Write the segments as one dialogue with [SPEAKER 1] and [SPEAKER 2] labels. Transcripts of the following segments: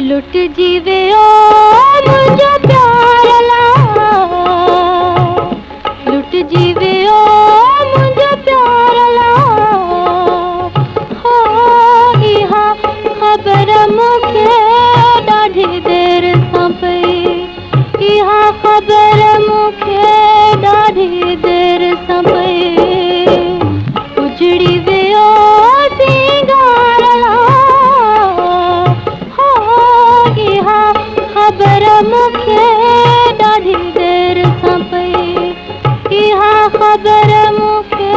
[SPEAKER 1] लुट जीवे ओ मुझो प्यार ला, लुट जीवे ओ मुझो प्यार ला। हो इहा खबर मुखे ॾाढी देर सां पई, इहा खबर मुखे ॾाढी देर सां पई। उजड़ी वियो सिंगार ला, हो इहा खबर मुखे ॾाढी देर सां पई, इहा खबर मुखे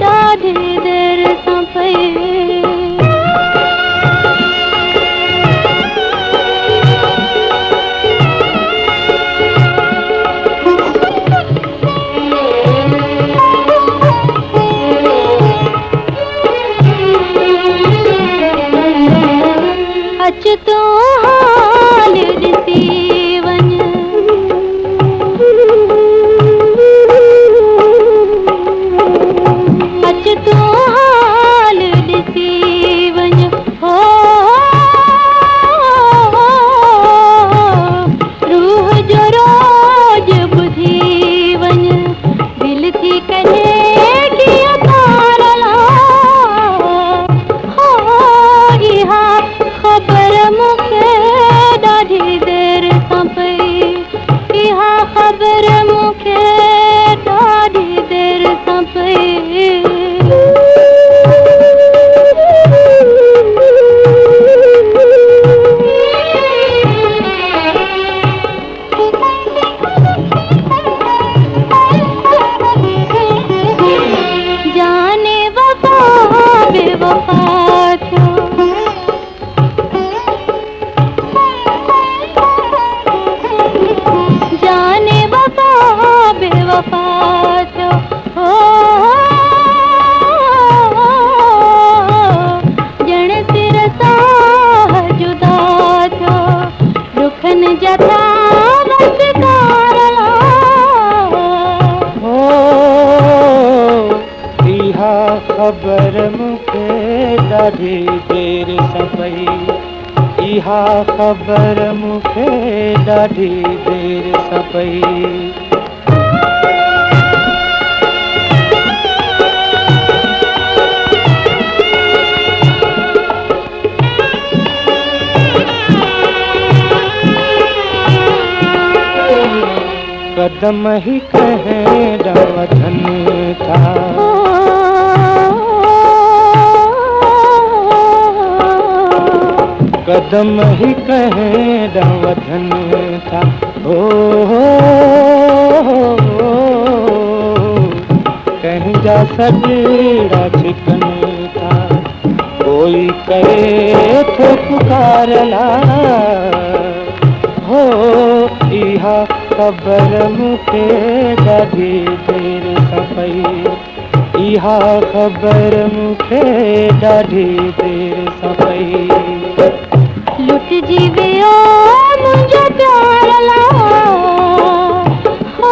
[SPEAKER 1] ॾाढी देर सां पई। अच तूं हाल ॾिसी वञ, अच तूं हाल ॾिसी वञ। हो रूह जो रोज ॿुधी वञ, दिल थी कढे कीअं तार ला। हो इहा खबर मुखे ॾाढी देर सां पई, इहा खबर मुखे ॾाढी देर सां पई। जाने वफा बेवफा थियो, जाने वफा बेवफा थियो। हो ॼण सिर सां जुदा थियो, रुखनि जा था वसकार ला।
[SPEAKER 2] हो इहा खबर मुखे ॾाढी देर सां पई, इहा खबर मुखे ॾाढी देर सां पई। कदम ही कहें वधन था, कदम ही कहें वधन था। हो कहीं जा सजड़ा छिकन था, कोई करे तो पुकार ला। हो इहा खबर मुखे ॾाढी देर सां पई, इहा खबर मुखे ॾाढी देर सां पई।
[SPEAKER 1] लुट जीवे ओ मुझो प्यार ला, हो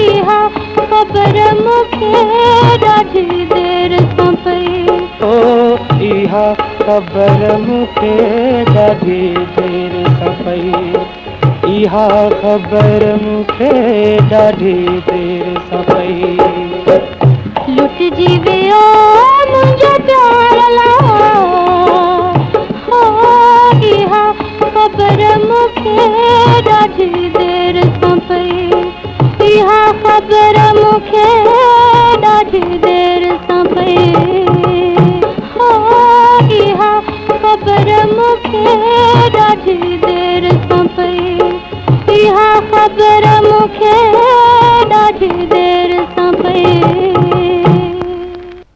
[SPEAKER 1] इहा खबर मुखे ॾाढी देर सां पई।
[SPEAKER 2] ओ इहा खबर मुखे ॾाढी देर सां पई, इहा खबर मुखे ॾाढी देर सां पई।
[SPEAKER 1] लुट जीवे ओ